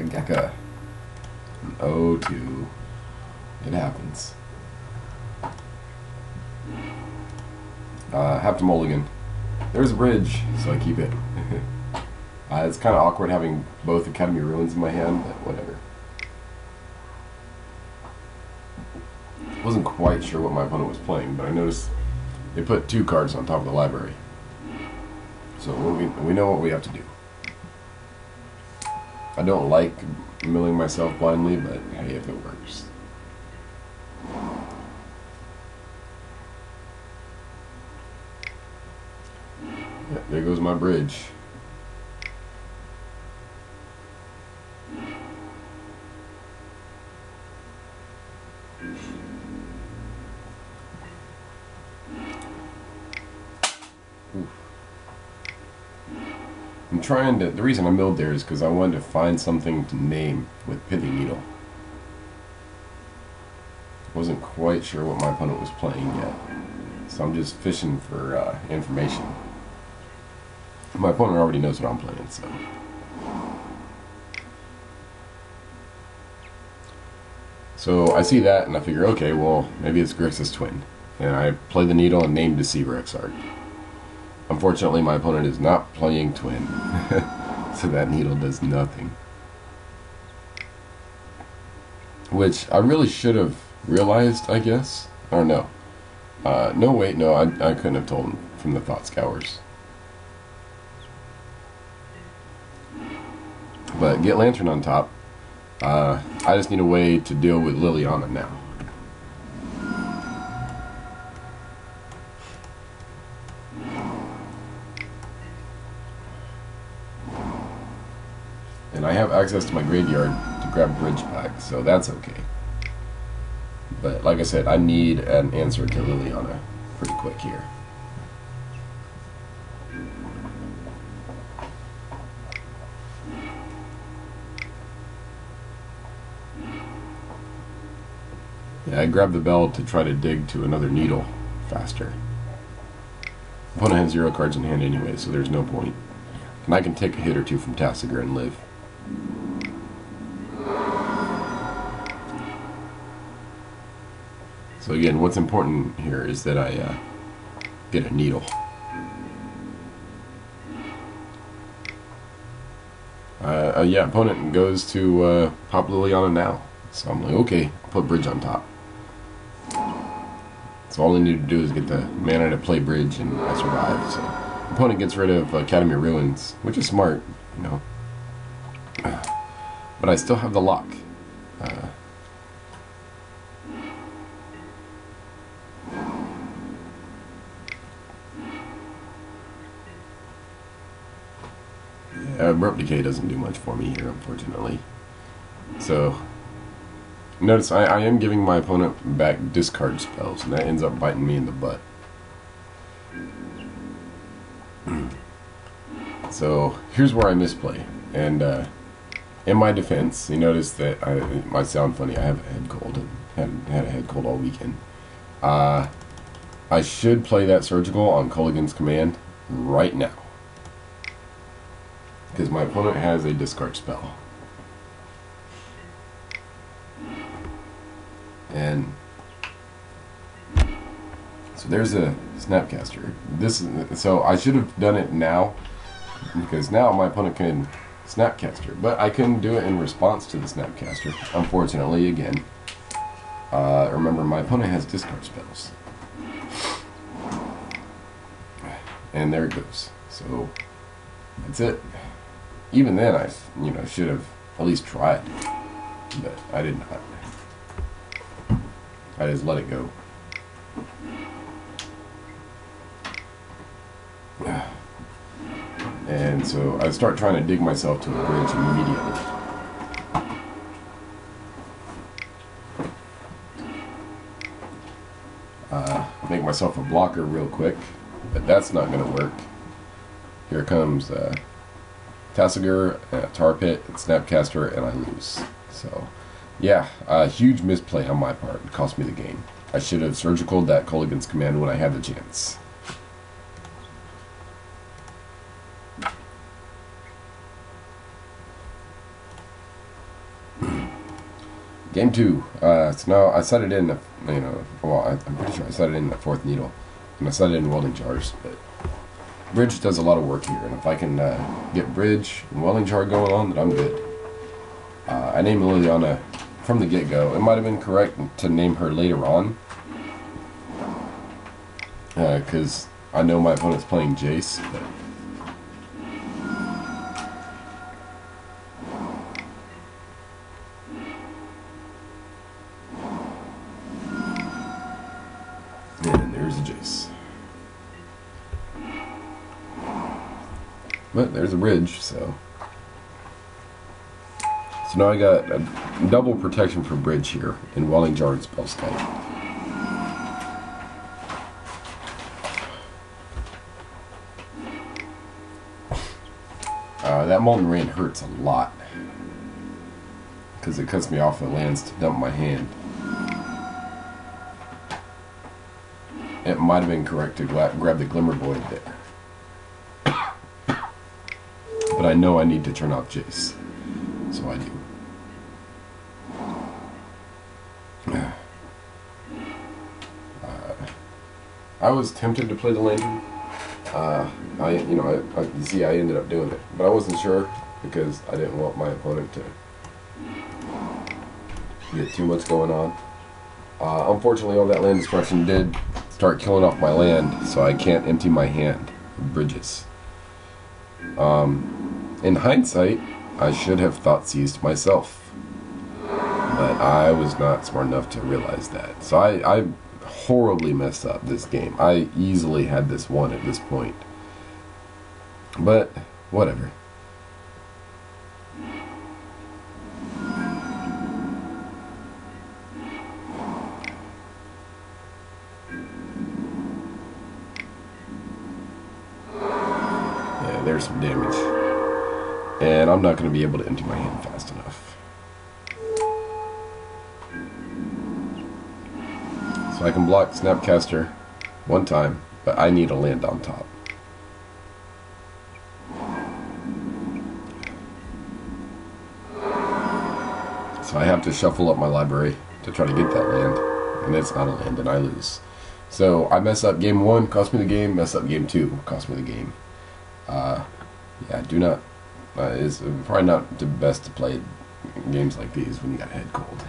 Gekka. An 0-2. It happens. Have to mulligan. There's a bridge, so I keep it. It's kind of awkward having both Academy Ruins in my hand, but whatever. Wasn't quite sure what my opponent was playing, but I noticed they put 2 cards on top of the library. So we know what we have to do. I don't like milling myself blindly, but hey, if it works. Yeah, there goes my bridge. I'm trying to, the reason I milled there is because I wanted to find something to name with Pithy Needle. Wasn't quite sure what my opponent was playing yet, so I'm just fishing for information. My opponent already knows what I'm playing, so. So I see that and I figure, okay, well, maybe it's Grixis Twin. And I play the Needle and name Deceiver Exarch. Unfortunately, my opponent is not playing Twin, so that Needle does nothing. Which I really should have realized, I guess. Or no. No, wait, no, I couldn't have told him from the Thought Scours. But get Lantern on top. I just need a way to deal with Liliana now. And I have access to my graveyard to grab Bridge Pack, so that's okay. But like I said, I need an answer to Liliana pretty quick here. Yeah, I grabbed the bell to try to dig to another Needle faster. Opponent has 0 cards in hand anyway, so there's no point. And I can take a hit or 2 from Thoughtsiezed and live. So again, what's important here is that I get a Needle. Yeah, opponent goes to pop Liliana now. So I'm like, okay, I'll put Bridge on top. So all I need to do is get the mana to play Bridge and I survive. So opponent gets rid of Academy Ruins, which is smart, you know. But I still have the lock. Abrupt Decay doesn't do much for me here, unfortunately. So, notice I am giving my opponent back discard spells, and that ends up biting me in the butt. So, here's where I misplay. And in my defense, you notice that it might sound funny, I have a head cold, and had a head cold all weekend. I should play that Surgical on Kolaghan's command right now, because my opponent has a discard spell. And so there's a Snapcaster. So I should have done it now, because now my opponent can Snapcaster, but I couldn't do it in response to the Snapcaster, unfortunately, again. Remember, my opponent has discard spells. And there it goes. So that's it. Even then, I should have at least tried, but I did not. I just let it go. And so I start trying to dig myself to a bridge immediately. Make myself a blocker real quick, but that's not going to work. Here comes Thoughtsiezed, Tar Pit, and Snapcaster, and I lose. So, yeah, a huge misplay on my part. It cost me the game. I should have surgicaled that Kolaghan's command when I had the chance. Game 2. So now I set it in, well, I'm pretty sure I set it in the 4th needle. And I set it in welding jars, but bridge does a lot of work here. And if I can get bridge and welding jar going on, then I'm good. I named Liliana from the get-go. It might have been correct to name her later on. Because I know my opponent's playing Jace, but... And there's a Jace. But there's a bridge, so... So now I got a double protection for bridge here in welding jar and spellskite. That Molten Rain hurts a lot because it cuts me off the lands to dump my hand. It might have been correct to grab the Glimmer Void there. But I know I need to turn off Jace. So I do. I was tempted to play the Lantern. You see, I ended up doing it, but I wasn't sure because I didn't want my opponent to get too much going on. Unfortunately, all that land destruction did start killing off my land, so I can't empty my hand of bridges. In hindsight, I should have Thoughtsiezed myself, but I was not smart enough to realize that. So I horribly messed up this game. I easily had this won at this point. But, whatever. Yeah, there's some damage. And I'm not going to be able to empty my hand fast enough. So I can block Snapcaster one time, but I need a land on top. So I have to shuffle up my library to try to get that land, and it's not a land, and I lose. So I mess up game 1, cost me the game. Mess up game 2, cost me the game. Yeah, do not. It's probably not the best to play games like these when you got a head cold.